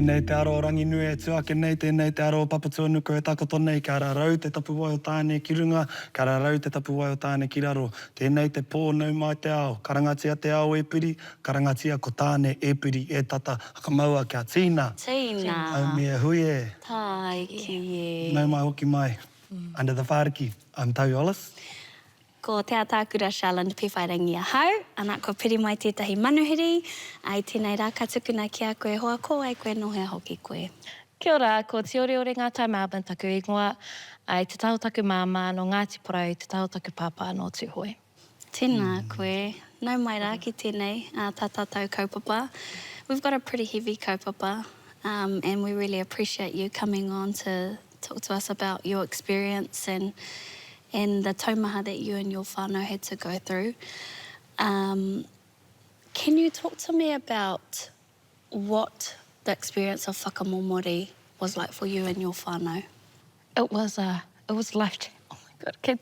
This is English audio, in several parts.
Tēnei te aro rangi nui e tuake nei, tēnei te aro papatua nuku e takoto nei, ka rarau te tapu wai o tāne ki runga, ka rarau te tapu wai o tāne ki raro. Tēnei te pō nau mai te ao, karangatia te ao e piri, karangatia ko tāne e piri e tata, hakamaua kia tīna. Tīna. Au mea hui e. Tai ki e. Nau mai hoki mai. Under the Whāriki, I'm Tau Ollis. Ko te atākura Charlotte Pewhairangi ahau, ana ko piri mai tētahi manuhiri, ai tēnei rā ka tukuna ki a koe hoa ko, ai koe nohea hoki koe. Kia ora, ko Tioreore Ngatai-Melbourne taku ingoa, ai te tahu taku māma no Ngāti Porou, te tahu taku papa no Tūhoe. Tēnā koe, nau mai rā ki tēnei, tā tātou kaupapa. We've got a pretty heavy kaupapa, and we really appreciate you coming on to talk to us about your experience and the taumaha that you and your whānau had to go through. Can you talk to me about what the experience of whakamomori was like for you and your whānau? It was life-changing. Oh my God, kei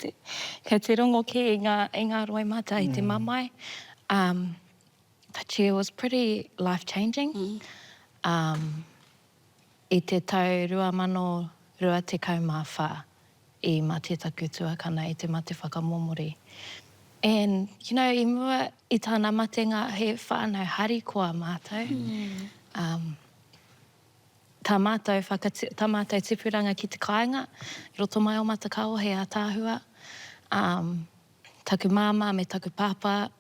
te rongo ki i ngā roi mata i te mamai. But yeah, it was pretty life-changing. I te tau rua mano rua te kaumawha I mā te taku tuakana I te mate whakamomori. And, you know, I mua I tāna matenga he whānau hari koa mātou. Tā mātou tipuranga ki te kāinga, roto mai o matakao he ātāhua. Taku māma me taku pāpā,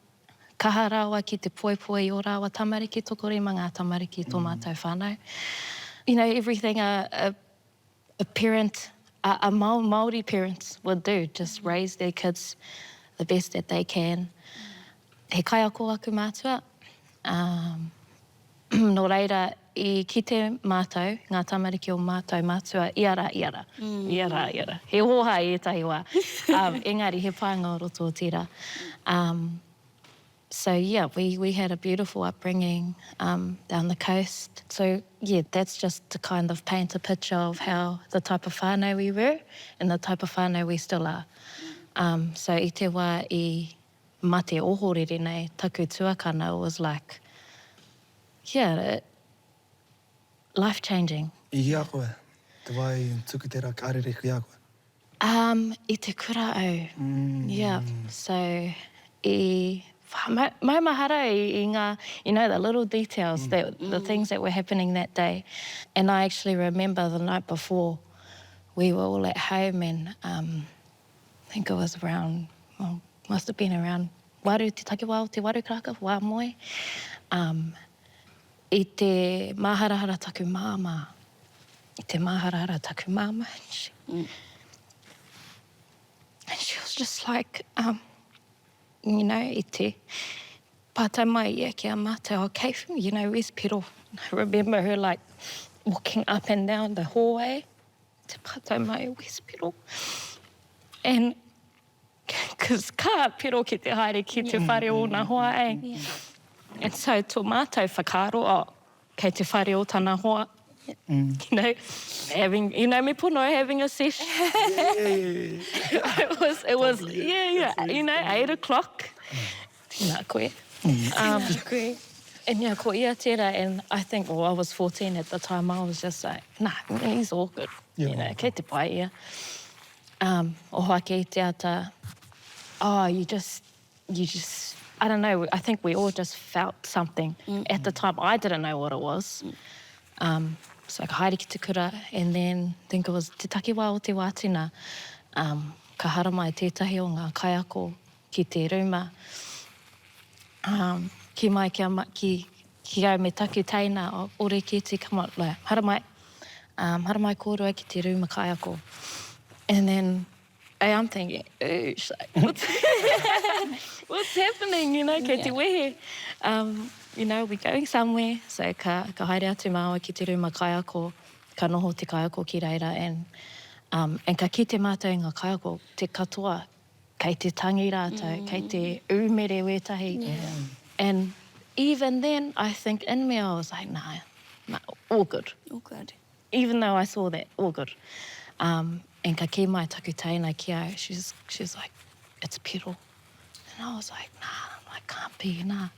kaha rawa ki te poepoi o rawa tamariki, tokorima ngā tamariki tō mātou whānau. You know, everything a parent, a Māori parents would do, just raise their kids the best that they can. He kaiako aku mātua. Nō reira, I ki te mātou, ngā tamariki o mātou mātua, iara. He hoha I etahi wā. Engari, he pāinga o roto o tira. So yeah, we had a beautiful upbringing down the coast. So yeah, that's just to kind of paint a picture of how the type of whānau we were and the type of whānau we still are. So I te wā I mate ohorere nei, taku tuakana was like, yeah, life-changing. I hia koe, te wai tuku tērā kārere ki a koe. I te kura au. Yeah, so mai mahara I ngā, you know, the little details, the things that were happening that day. And I actually remember the night before, we were all at home and I think it was around, well, must have been around waru te takiwao, te waru kraka, wā moe. I te maharahara taku māma. And she was just like, you know, I te pātai mai ia ki a mātou, okay, you know, where's Pero? I remember her like walking up and down the hallway. Te pātai mai, where's Pero? And because ka Pero ki te haere ki te whare o nā hoa, eh? Yeah. And so tō mātou whakaro, kei te whare o tāna hoa. You know, me pono having a session. It was, totally. Yeah, you know, 8 o'clock. Tēnā koe. And yeah, ko ia tērā, and I think, well, I was 14 at the time, I was just like, nah, he's all good. Yeah. You know, kei te pai ia. O hoa kei te ata, you just, I don't know, I think we all just felt something. At the time, I didn't know what it was. So ka haere ki te kura, and then I think it was te takiwā o te wātina. Ka hara mai tētahi o ngā kaiako ki te ruma. Ki mai ki au me taku teina o ore ki te come out, like, hara mai kōrua ki te ruma kaiako. And then I'm thinking, oosh, like, what's happening, you know, kei te wehe. You know, we're going somewhere. So ka haere atu māua ki te ruma kaiako, ka noho te kaiako ki reira, and ka ki te mātou ngā kaiako, te katoa, kei te tangi rātou, kei te umere wētahi. Yeah. And even then, I think in me, I was like, nah, all good. All good. Even though I saw that, all good. And ka ki mai taku teina ki au, she's like, it's Pero. And I was like, nah, can't be, nah.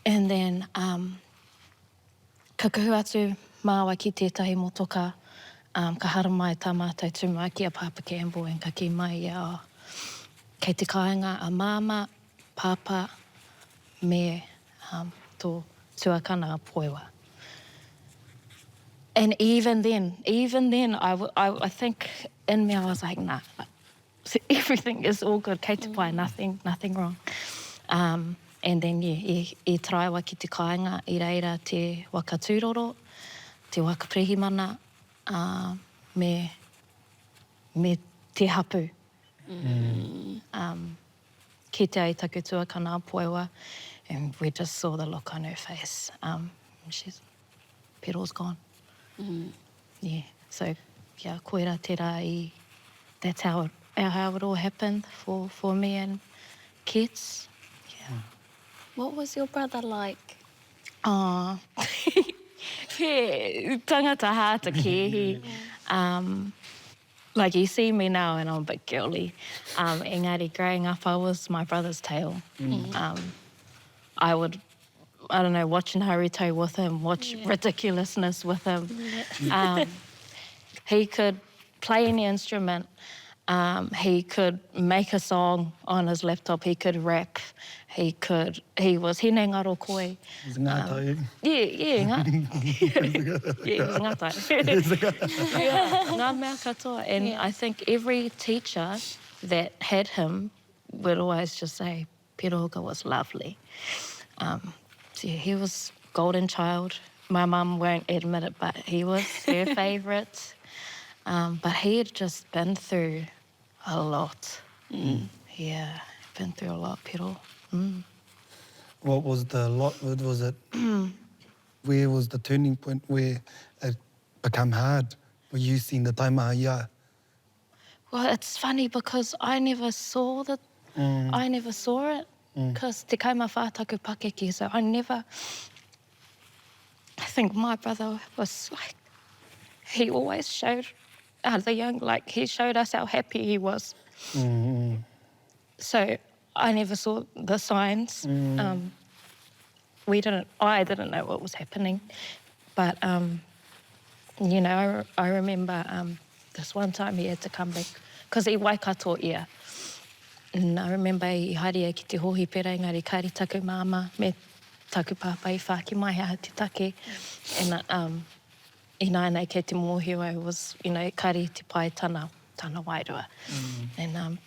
And then, ka kahu atu māua ki tētahi motoka, ka hara mai tā mātou tūmau ki a Papa Campbell and ka ki mai kei te kāinga a māma, papa, me tō tuakana a poewa. And even then, I think in me I was like, nah, everything is all good, kei te pai, nothing wrong. And then, yeah, e traiwa ki te kāinga, i reira te waka tūroro, te waka prehimana, me te hapu. Ki te ai taku tuakana a poewa, and we just saw the look on her face. Pero's gone. Yeah, so, yeah, koera te rā that's how it all happened for me and kids. Yeah. What was your brother like? Oh, yeah, tangata hāta kehi. Like, you see me now and I'm a bit girly. Engari, growing up, I was my brother's tail. I would, I don't know, watch Naruto with him, watch ridiculousness with him. He could play any instrument. He could make a song on his laptop. He could rap. He was hine ngaro koi. He's a ngatai. Yeah, he was a ngatai. Yeah, ngā mea katoa. And I think every teacher that had him would always just say, Piroga was lovely. So yeah, he was golden child. My mum won't admit it, but he was her favourite. But he had just been through a lot. Yeah, been through a lot, Piro. What was the lot? What was it? Where was the turning point where it became hard? Were you seeing the taimaha ia? Well, it's funny because I never saw it, because te kaima whātaku pakeke, so I think my brother was like, he always showed, he showed us how happy he was. So I never saw the signs. I didn't know what was happening. But, you know, I remember this one time he had to come back, because he waikato ia. And I remember I haria ki te hohi pera, engari kairi taku māma, me taku papa I whaki mai aha te take. And I nānei kei te mōhio was, you know, kari te pai tana wairua. And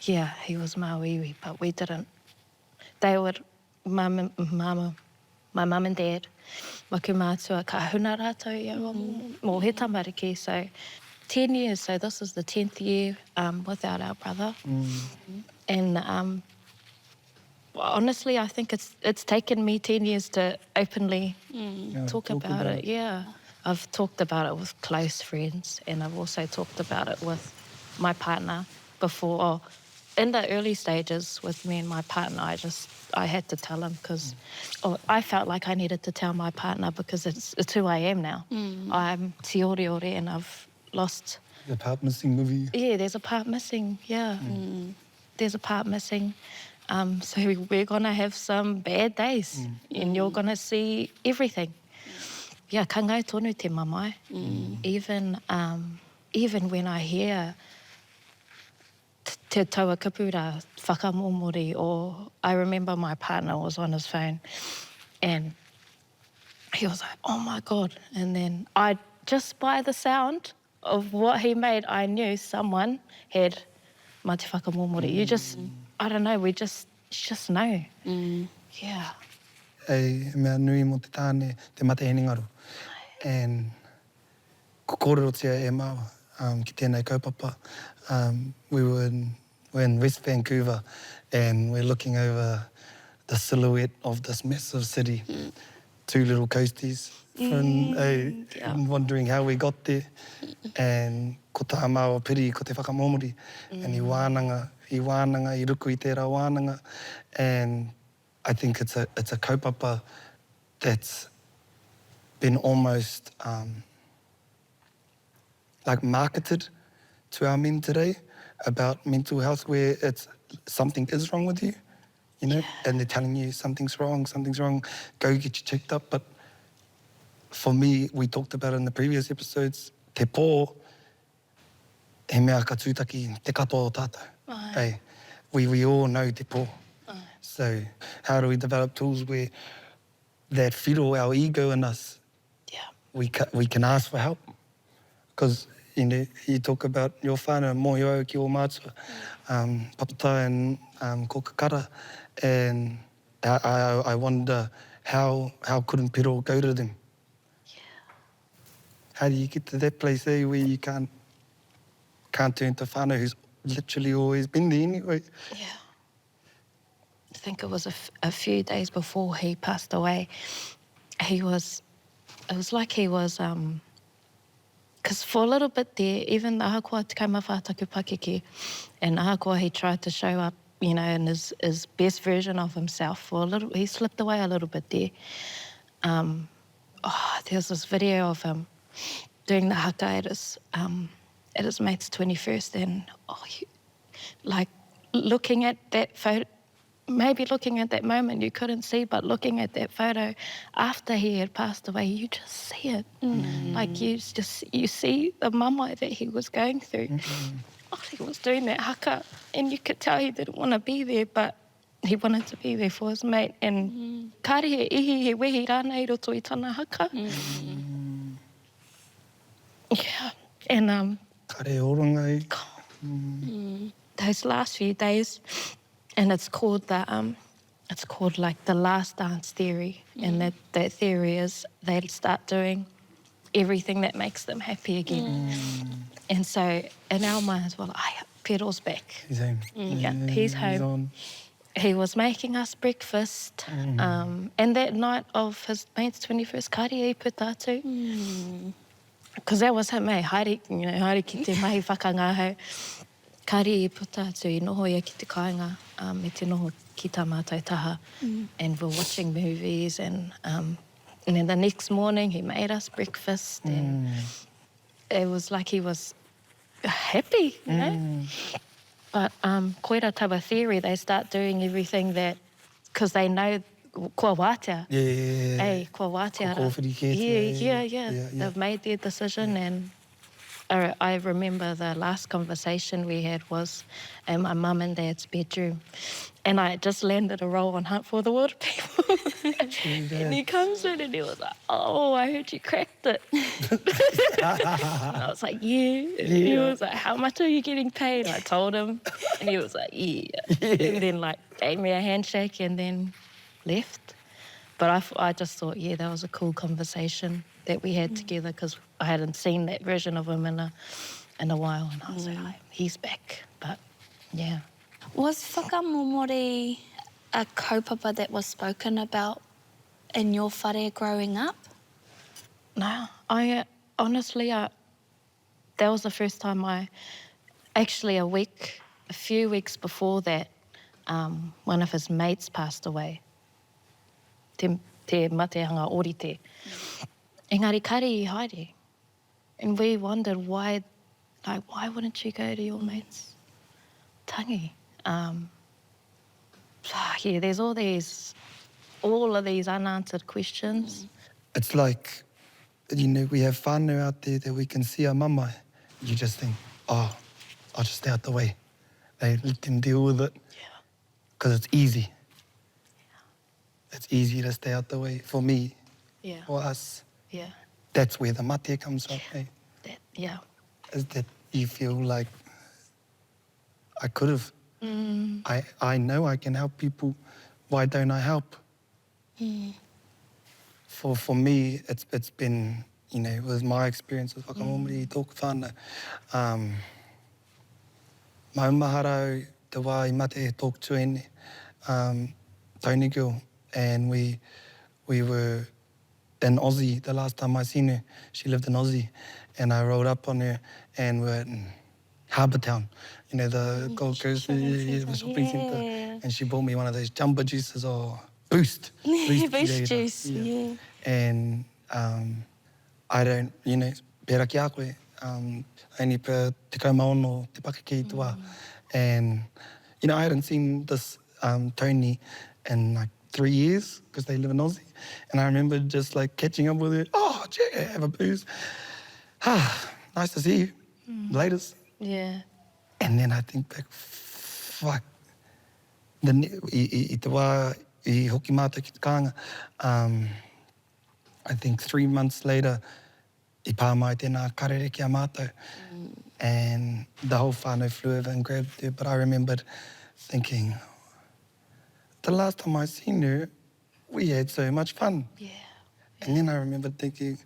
yeah, he was Māuiwi, but we didn't. They would, my mum and dad, maku mātua, ka huna rātou ia mō he tamariki. So 10 years, so this is the 10th year without our brother. And honestly, I think it's taken me 10 years to openly talk about it. Yeah, I've talked about it with close friends, and I've also talked about it with my partner before. In the early stages with me and my partner, I had to tell him because I felt like I needed to tell my partner because it's who I am now. I'm Tioreore and I've lost. The part missing movie. Yeah, there's a part missing, yeah. There's a part missing. So we're going to have some bad days and you're going to see everything. Yeah, ka ngai tonu te mamai. Even when I hear te taua kapura whakamomori, or I remember my partner was on his phone and he was like, oh my God. And then just by the sound of what he made, I knew someone had mā te whakamomori. You just, I don't know, you just know. Yeah. E mea nui mo te tāne, te mate heningaro. And ko kōrero tia e māua ki tēnei kaupapa. We're in West Vancouver and we're looking over the silhouette of this massive city. Two little coasties and wondering how we got there. And ko tā māua piri, ko te whakamomori. And I wānanga, I ruku i tērā wānanga. And I think it's a kaupapa that's been almost like marketed to our men today about mental health, where something is wrong with you, you know, and they're telling you something's wrong, go get you checked up. But for me, we talked about it in the previous episodes, te pō, he mea ka tūtaki, te katoa o tātou. Ai. Hey, we all know te pō. Ai. So how do we develop tools where that whiro, our ego in us, Yeah. we can ask for help? Because, you know, you talk about your whānau, mō iau ki o mātua, papata and kokakara, and I wonder how couldn't Piro go to them? Yeah. How do you get to that place there where you can't turn to whānau who's literally always been there anyway? Yeah. I think it was a few days before he passed away. It was like he was, because for a little bit there, even the ahakoa te kaumawhātaku pakeke, and ahakoa he tried to show up, you know, in his best version of himself. For a little, he slipped away a little bit there. There was this video of him doing the haka at his mate's 21st, and like looking at that photo, maybe looking at that moment you couldn't see, but looking at that photo after he had passed away, you just see it. Like you see the mama that he was going through. He was doing that haka, and you could tell he didn't want to be there, but he wanted to be there for his mate. And kāre he ihi he wehi rāna i roto i tana haka. Yeah, and Kare orangai. those last few days, and it's called like the last dance theory, and that theory is they'll start doing everything that makes them happy again. And so in our minds, well, Piro's back. He's home. Yeah, he's home. on. He was making us breakfast, and that night of his mate's 21st, kāre e putatu. Because that was him, haere ki te mahi whakangahau. Kāre e putatu, I noho ia ki te kāinga, me te noho ki tā mātou taha. And we're watching movies, and then the next morning he made us breakfast, and it was like he was happy, you know? But koira tawa theory, they start doing everything that, because they know kua wātea. Yeah. Hey, kua wātea. Ko kōwhiri ki te, Yeah. They've made their decision, and I remember the last conversation we had was in my mum and dad's bedroom, and I just landed a role on Hunt for the Water People. And he comes in and he was like, "Oh, I heard you cracked it." And I was like, "Yeah." And he was like, "How much are you getting paid?" I told him, and he was like, "Yeah." And then like gave me a handshake and then left. But I just thought, yeah, that was a cool conversation that we had together, because I hadn't seen that version of him in a while, and I was like, he's back. But yeah. Was whakamomori a kaupapa that was spoken about in your whare growing up? No, I honestly, that was the first time actually a few weeks before that, one of his mates passed away. Te mateanga orite. Engari kare I haere. And we wondered why wouldn't you go to your mate's tangi? Yeah, there's all of these unanswered questions. It's like, you know, we have whānau out there that we can see our mama. You just think, I'll just stay out the way. They let them deal with it. Yeah. Because it's easy. It's easy to stay out the way for me, Yeah. for us. Yeah. That's where the mate comes up, eh? Yeah. Is that you feel like I could have. I know I can help people. Why don't I help? For me, it's been, you know, with my experience with whakamomori, tōku whānau. Maumaharau, te wā I mate tōku tuene, Tony girl, and we were in Aussie the last time I seen her. She lived in Aussie, and I rolled up on her, and we're in Harbour Town, you know, the Gold Coast, the shopping centre. And she bought me one of those jumbo juices, or Boost. Boost juice, yeah. And I don't, you know, pēra ki a koe, only pēr te kaumaono, te pakeke i te wā. And, you know, I hadn't seen this Tony in like 3 years because they live in Aussie. And I remember just like catching up with her. Oh, gee, have a booze. Nice to see you. Laters. Yeah. And then I think back, fuck. I te wā, I hoki mātou ki te kāinga. I think 3 months later, I pā mai tēnā karere ki a mātou. And the whole whānau flew over and grabbed her. But I remembered thinking, the last time I seen her, we had so much fun. Yeah. And then I remembered thinking,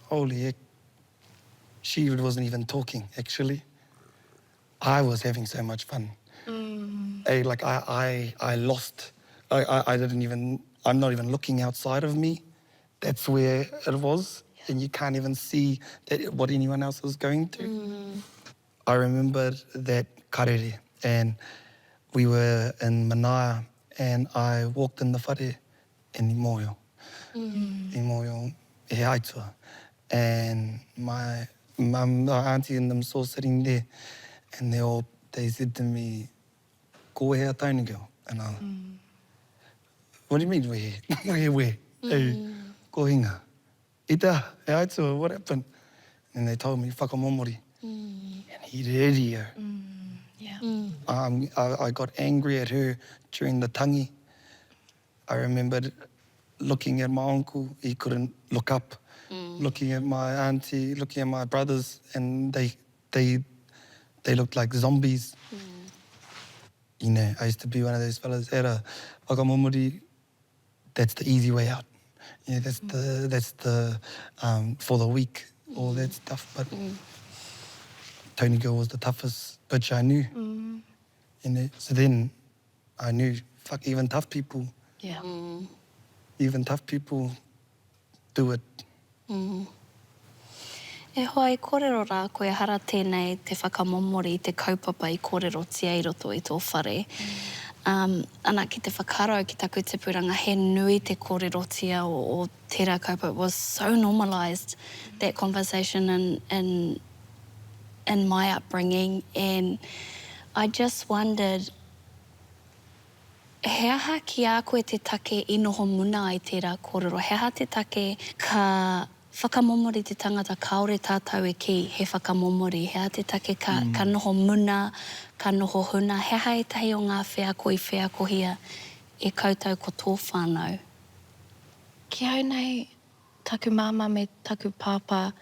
holy heck, she wasn't even talking, actually. I was having so much fun. I lost. I didn't even, I'm not even looking outside of me. That's where it was. And you can't even see that what anyone else is going through. I remember that karere, and we were in Manaia, and I walked in the whare in Imoio. Imoio, e Aitua. And my mum, my auntie and them saw sitting there, and they said to me, ko hea tiny girl. And I, what do you mean we're here? We're here where? Hey, ko hinga. Ita, e Aitua, what happened? And they told me, whakamomori. And he radio. Yeah. I got angry at her during the tangi. I remembered looking at my uncle, he couldn't look up. Looking at my auntie, looking at my brothers, and they looked like zombies. You know, I used to be one of those fellas, era whakamomori, that's the easy way out. You know, that's the for the weak, all that stuff. But Tony Girl was the toughest bitch I knew. You know, so then I knew, fuck, even tough people, Yeah. even tough people do it. E hoa i kōrero rā, koe hara tēnei te whakamomori i te kaupapa i kōrero tia i roto i tō whare. Ana ki te whakarau ki taku te pūranga, he nui te kōrero tia o tērā kaupapa. It was so normalised, that conversation in my upbringing. And I just wondered, he aha ki a koe te take i noho muna ai tērā kōrero? He aha te take ka whakamomori te tangata kaore tātou e ki he whakamomori? He aha te take ka noho muna, ka noho huna? He aha e tahi o ngā whea kohia e koutou ko tō whānau? Ki au nei, taku māma me taku pāpā,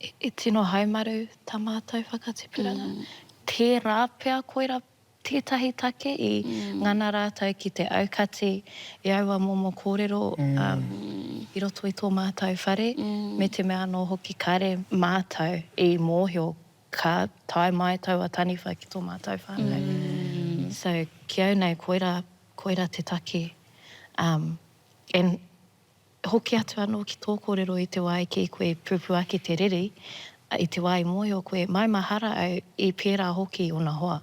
e tino haumaru tā mātou whakatipuranga. Tērā pia koira tētahi take i ngana rātou ki te aukati, i aua momo kōrero, i roto i tō mātou whare, me te mea no hoki kare mātou i mōhio ka tai mai taua taniwha ki tō mātou whānau. So ki au nei koira te take. And hoki atu anō ki tō kōrero i te wai ki koe pupu aki te riri, i te wai mōhio koe mai mahara au i pērā hoki o na hoa.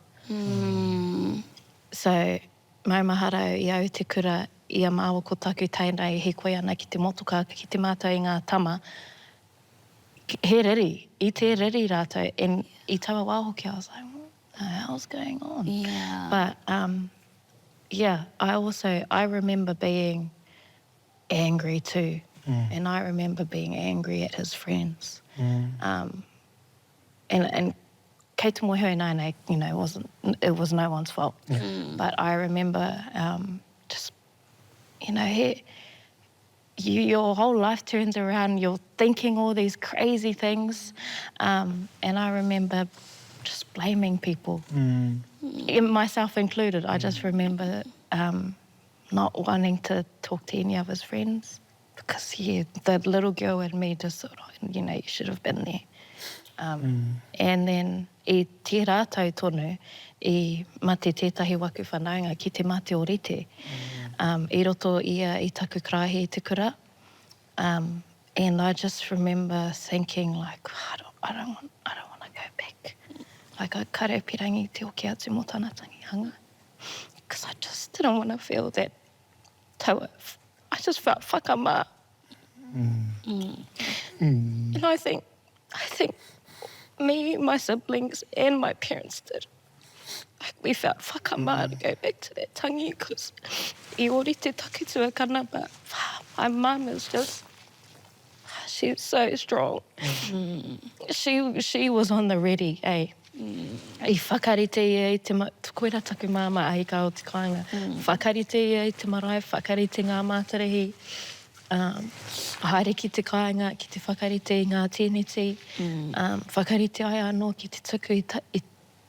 So, mai mahara au i au te kura i a māua ko taku tēnei he koe ana ki te motoka, ki te mātou i ngā tama. He riri, i te riri rātou, and i taua wā hoki, I was like, what the hell's going on? Yeah. But, yeah, I remember being angry too. And I remember being angry at his friends. And kei te mohi nei, you know, it was no one's fault. But I remember just, you know, your whole life turns around, you're thinking all these crazy things. And I remember just blaming people, myself included. I just remember not wanting to talk to any of his friends because the little girl in me just thought, you know, you should have been there. And then i te rātou tonu, i mate tētahi waku whanaunga ki te mate o rite. I roto ia i taku krahi i te kura. And I just remember thinking, like, I don't want to go back. Like, I kare pirangi te oki atu mo tāna tangihanga. Because I just didn't want to feel that taua. I just felt whakama. And I think me, my siblings, and my parents did. we felt whakamā to go back to that tangi because I ori te takutua kana, but my mum is just, she was so strong. She was on the ready, eh? I whakarite ia I te koera taku māma a hika o te kāinga. Whakarite ia I te marae, whakarite ngā mātarehi. Haere ki te kāinga, ki te whakarite I ngā tēneti. Whakarite ai anō ki te tuku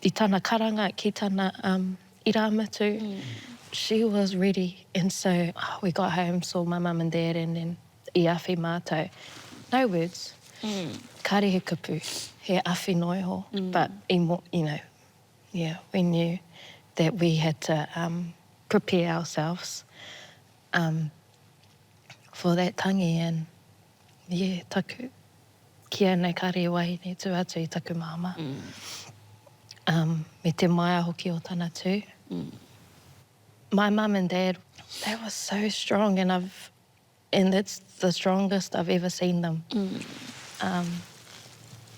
I tāna karanga, ki tāna iramatu. She was ready. And so we got home, saw my mum and dad, and then I awhi mātou. No words. Kare he kupu, he awhi noiho. But, you know, yeah, we knew that we had to prepare ourselves for that tangi. And, yeah, taku. Kia nei kare wahine tu atu I taku māma. Me te maia hoki o tana tū. My mum and dad, they were so strong, and that's the strongest I've ever seen them.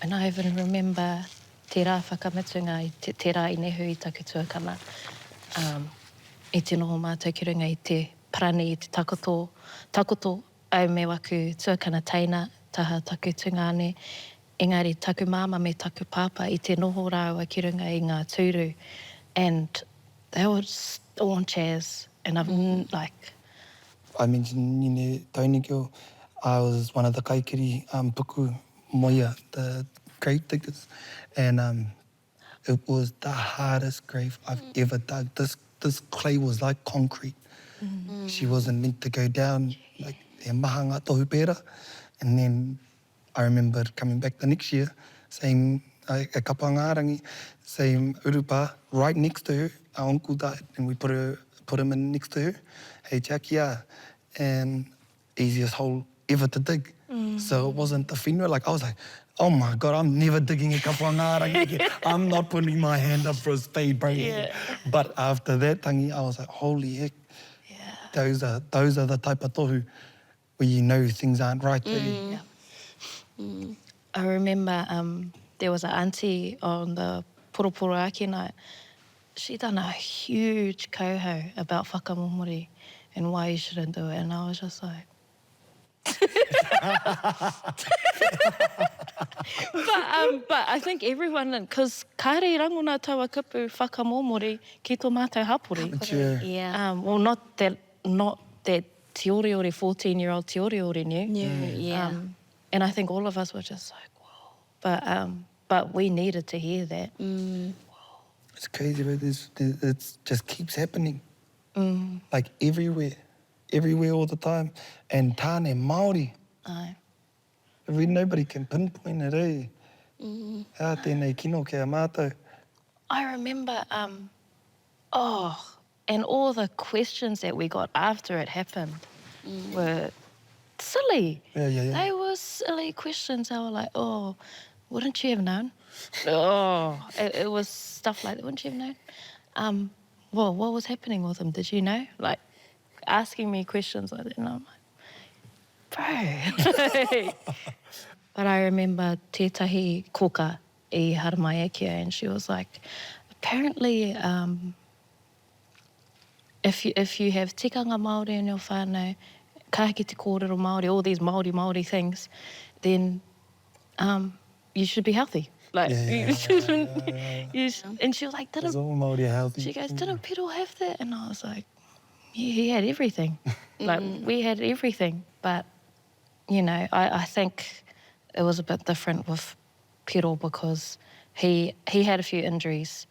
And I even remember te rā whakamitunga I te rā I nehu I taku tuakana. I te noho mātou ki runga I te parani I te takoto au me waku tuakana teina, taha taku tungane. Engari taku māma me taku papa I te noho rāua ki runga I ngā tūru. And they were staunch as, and I've like... I mentioned, Tauniki, I was one of the kaikiri puku moia, the grave diggers, and it was the hardest grave I've ever dug. This clay was like concrete. She wasn't meant to go down, like e mahanga tohu pera. And then I remember coming back the next year, saying, a kapa ngārangi, saying, urupa, right next to her, our uncle died, and we put him in next to her. Hey, Chakia, and easiest hole ever to dig. So it wasn't the whenua. Like, I was like, oh my God, I'm never digging a kapua ngārangi again. I'm not putting my hand up for a spade, bro. Yeah. But after that tangi, I was like, holy heck. Yeah. Those are the type of tohu where you know things aren't right. I remember there was an auntie on the Poroporoaki night. She done a huge koho about whakamomori and why you shouldn't do it. And I was just like... but I think everyone, because kare rangona taua kupu whakamomori ki tō mātou hapori. Sure. Yeah. Well, not that Tioreore 14-year-old Tioreore knew. And I think all of us were just like, whoa. But we needed to hear that. It's crazy, but it just keeps happening. Like everywhere all the time. And tāne Māori. Aye. Nobody can pinpoint it, eh? Hā tēnei kino kia mātou. I remember, and all the questions that we got after it happened were silly. Yeah. They were silly questions. They were like, oh, wouldn't you have known? It was stuff like that. Wouldn't you have known? Well, what was happening with him? Did you know? Like, asking me questions like that. And I'm like, bro. But I remember tētahi koka I Haramaiakia, and she was like, apparently, if you have tikanga Māori in your whānau, kāki te kōrero Māori, all these Māori things, then you should be healthy. Like, you shouldn't. And she was like, It's all Māori healthy. she goes, didn't Pero have that? And I was like, yeah, he had everything. Like, we had everything. But, you know, I think it was a bit different with Pero because he had a few injuries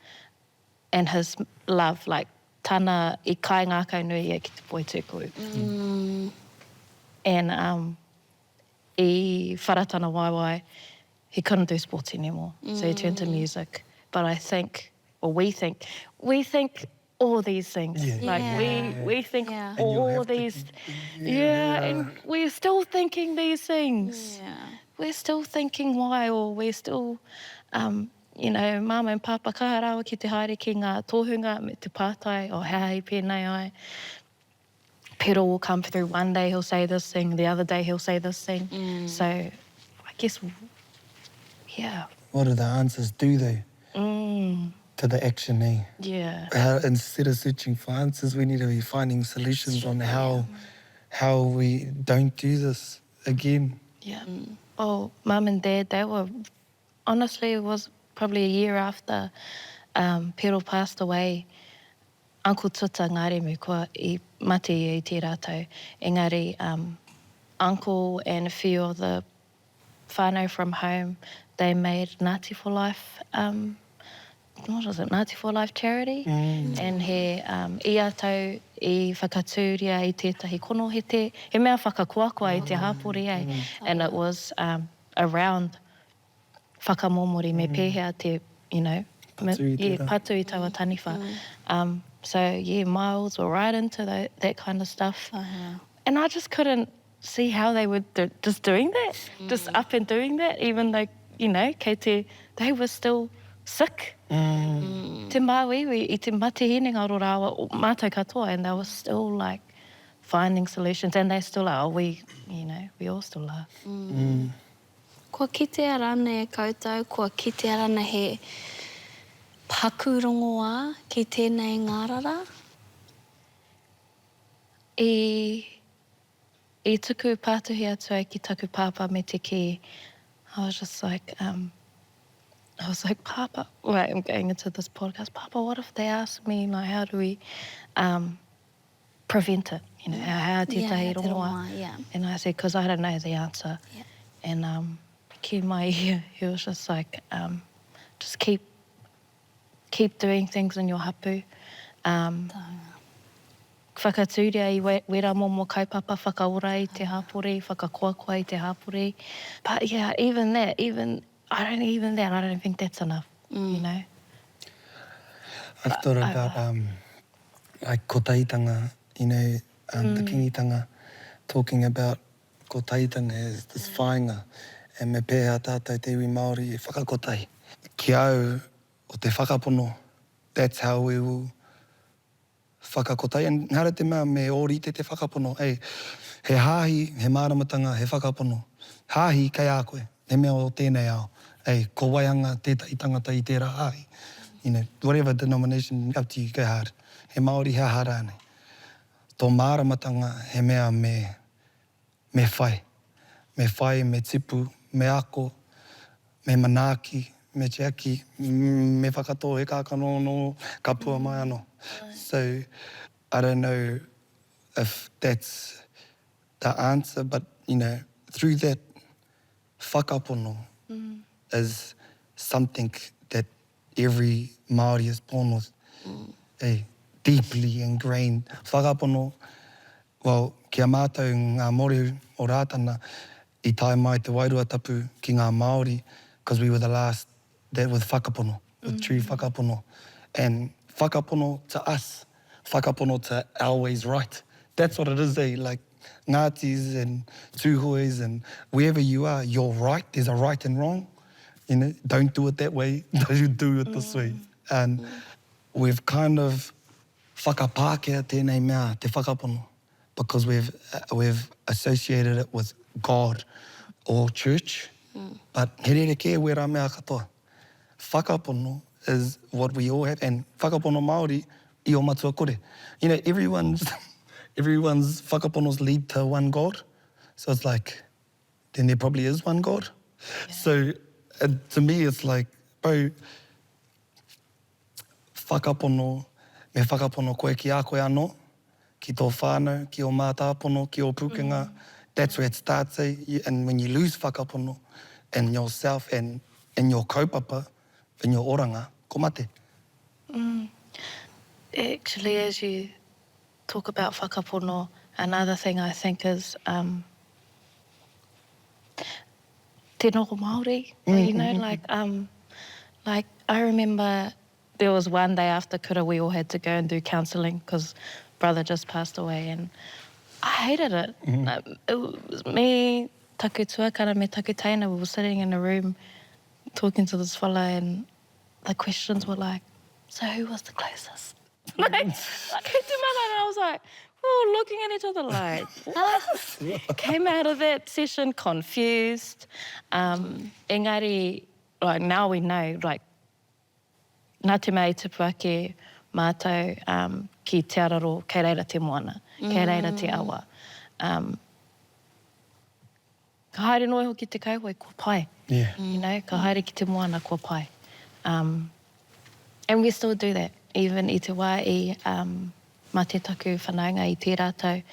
and his love, like, tana I kai ngākau nui e ki te poi tūkuru. And I wharatana waiwai, he couldn't do sports anymore. So he turned to music. But I think, or we think all these things. Yeah. Like, we think Yeah. And you'll all have to these... think, and we're still thinking these things. Yeah. We're still thinking why, or we're still... you know, mama and papa kaharawa ki te haere ki ngā tohunga me te pātai o hei pēnei ai. Pero will come through one day, he'll say this thing, the other day he'll say this thing. So I guess, yeah. What do the answers do, though? To to the action, eh? Yeah. Instead of searching for answers, we need to be finding solutions on how we don't do this again. Yeah. Oh, Mum and Dad, they were, honestly, it was probably a year after Pero passed away. Uncle Tuta ngāre me kua I mate I te rātou. Engari, Uncle and a few of the whānau from home, they made Ngāti for Life, what was it, Ngāti for Life charity? And he I atau I whakatūria I tētahi kono he mea whakakuakua I te hāpori, eh? And it was around whakamomori me pēhea te, you know, Patu I tērā. patu I taua taniwha. So, yeah, Miles were right into that kind of stuff. And I just couldn't see how they were just doing that, just up and doing that, even though, you know, they were still sick. Te māwiwi I te matehine ngaro rāua mātou katoa, and they were still like finding solutions, and they still are. We all still are. Kua kitea rana e koutou, kua kitea rana he pakurongoa ki tēnei ngārara. I tuku pātuhi atu ai ki taku pāpā me te ki, I was just like, Papa, wait, I'm going into this podcast. Papa, what if they ask me, like, how do we prevent it? You know, how tētahi rongoa? Yeah. And I said, because I don't know the answer. Yeah. And ki mai ear, he was just like, just keep doing things in your hapu. Whakatūria I wera momo kaupapa, whakaora I te hapori, whakakuakua I te hapori. But yeah, even that, I don't think that's enough, you know. I've thought about like ko taitanga, you know, the kingitanga, talking about ko taitanga as this whāinga, and me pēhea tātou te iwi Māori e whakakotai. Ki au o te whakapono, that's how we will whakakotai. And hara te mea me ōrite te whakapono, he hāhi, he māramatanga, he whakapono. Hāhi kai a koe, he mea o tēnei ao. Ko waianga tētahi tangata I tērā hāhi. You know, whatever denomination, up to you, go hard. He Māori, he hara ane. Tō māramatanga, he mea me whai. Me whai, me tipu, me ako, me manaaki, me tiaki, me whakatō, he kākano no, ka pua mai anō. So, I don't know if that's the answer, but, you know, through that whakapono is something that every Māori is born with, deeply ingrained. Whakapono, well, kia mātou ngā mori o rātana I tae mai te wairua tapu ki ngā Māori, because we were the last that with whakapono, with true whakapono. And whakapono to us, whakapono to our ways right. That's what it is, like Ngātis and Tūhoes and wherever you are, you're right, there's a right and wrong. You know, don't do it that way, don't do it this way. And we've kind of whakapākea tēnei mea, te whakapono, because we've associated it with God or church. But he rere ke wera mea katoa. Whakapono is what we all have, and whakapono Māori, I o matua kore. You know, everyone's whakaponos lead to one God. So it's like, then there probably is one God. Yeah. So to me, it's like, bro, whakapono, me whakapono koe ki a koe anō, ki tō whānau, ki o mātāpono, ki o pukenga. That's where it starts, eh? And when you lose whakapono in yourself and in your kaupapa, in your oranga, ko mate. Actually, as you talk about whakapono, another thing I think is te noko Māori. You know, like I remember there was one day after kura we all had to go and do counselling because brother just passed away, and I hated it. It was me, taku tuakara me taku taina, we were sitting in a room talking to this fella, and the questions were like, so who was the closest? like te mana, and I was like, oh, looking at each other like, what? Came out of that session confused. Engari, like now we know, like nā te mea I tupu ake mātou ki te araro, kei reira te moana, kei reira te awa. Ka haere noe hoki te kauhoi, kua pai. Yeah. You know, ka haere ki te moana, kua pai. And we still do that, even I te wā mā te taku whanaunga I te rātou,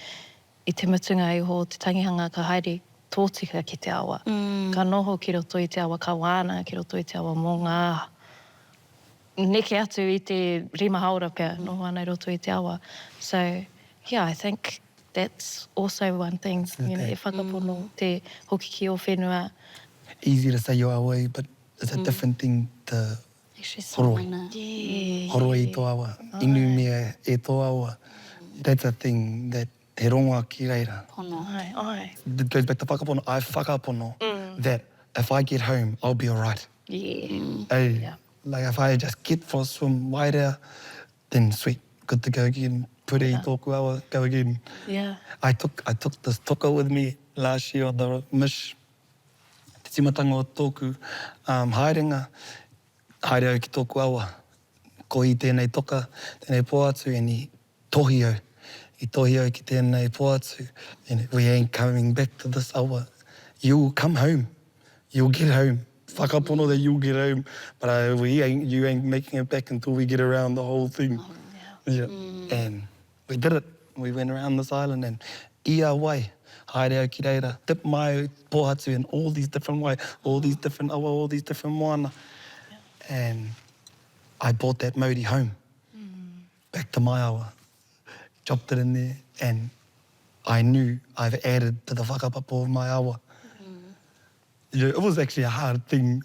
I te mutunga I ho te tangihanga ka haere tōtika ki te awa. Ka noho ki roto I te awa, ka wāna ki roto I te awa mō ngā neke atu I te rima haora pia, noho ana I roto I te awa. So, yeah, I think that's also one thing, you know, e whakapono te hoki ki o whenua. Easy to say your awa, but it's a different thing to Actually, horoi. someone, Yeah. Horoi I tō awa. Inu mea e tō awa. That's a thing that he rongoa ki reira. pono. Ai, ai. It goes back to whakapono. I whakapono that if I get home, I'll be all right. Yeah. Hey, Yeah. like if I just get for a swim wairea, then sweet, good to go again. Put I tōku awa, go again. Yeah. I took this toka with me last year on the mish. Te timatanga o tōku haerenga, haere au ki tōku awa. Ko I tēnei toka, tēnei pō atu, and I tohi au. I tohi au ki tēnei pō atu, and we ain't coming back to this awa. You'll come home. You'll get home. Whakapono that you'll get home, but you ain't making it back until we get around the whole thing. Yeah. And we did it. We went around this island and ia wai, haere au ki reira, tip mai pōhatu in all these different way, all these different awa, all these different moana. And I brought that mauri home, back to my awa, chopped it in there, and I knew I've added to the whakapapo of my awa. Yeah, it was actually a hard thing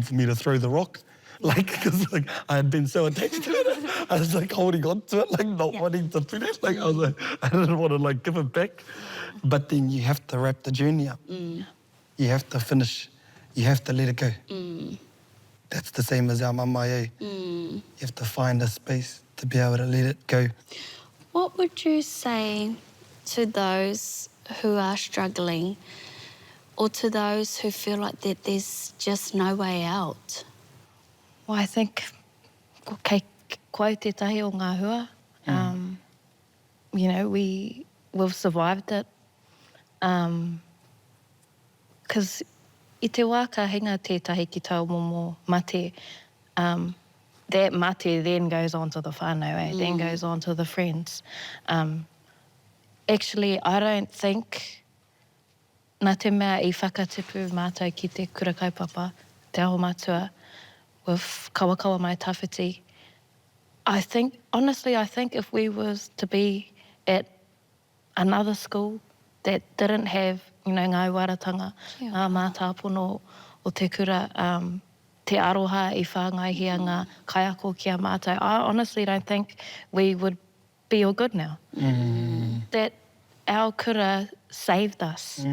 for me to throw the rock. Like, because like, I had been so attached to it. I was like holding on to it, like not wanting to finish. Like, I was like, I didn't want to like give it back. But then you have to wrap the journey up. You have to finish. You have to let it go. That's the same as our mamae. You have to find a space to be able to let it go. What would you say to those who are struggling or to those who feel like that there's just no way out? Well, I think kei koe te tahi o ngā hua. You know, we've survived it. Because I te wā ka hinga tētahi ki tau momo mate, that mate then goes on to the whānau, then goes on to the friends. Actually, I don't think nā te mea I whakatipu mātou ki te kura kaupapa, te aho matua, with kawakawa mai tawhiti. Honestly, I think if we was to be at another school that didn't have, you know, ngā waratanga, ngā mātāpono o te kura, te aroha I whāngaihia ngā kaiako ki a mātou, I honestly don't think we would be all good now. That our kura saved us.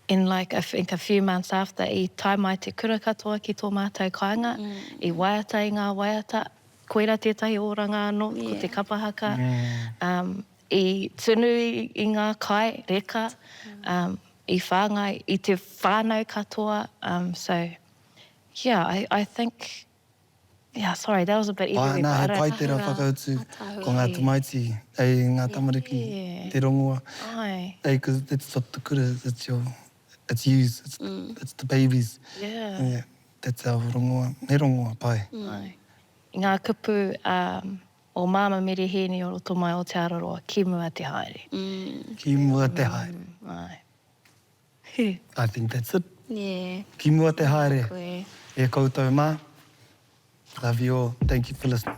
In like, I think a few months after, I tai mai te kura katoa ki tō mātou kāinga, I waiata I ngā waiata, koira tētahi oranga anō, ko te kapahaka, I tunu I ngā kai, reka, I whāngai, I te whānau katoa. So, yeah, I think, yeah, sorry, that was a bit easy. Nā, he pai tērā whakautu ko ngā tamaiti, ngā tamariki, te rongoa. Ai. Because that's what the kura, it's yous, it's the babies. Yeah. That's our rongoa, he rongoa pai. Ai. I ngā kupu o māma mereheni o roto mai o te araroa, ki mua te haere. Ki mua te haere. Ai. I think that's it. Yeah. Ki mua te haere. Koe. E koutou mā. Love you all. Thank you for listening.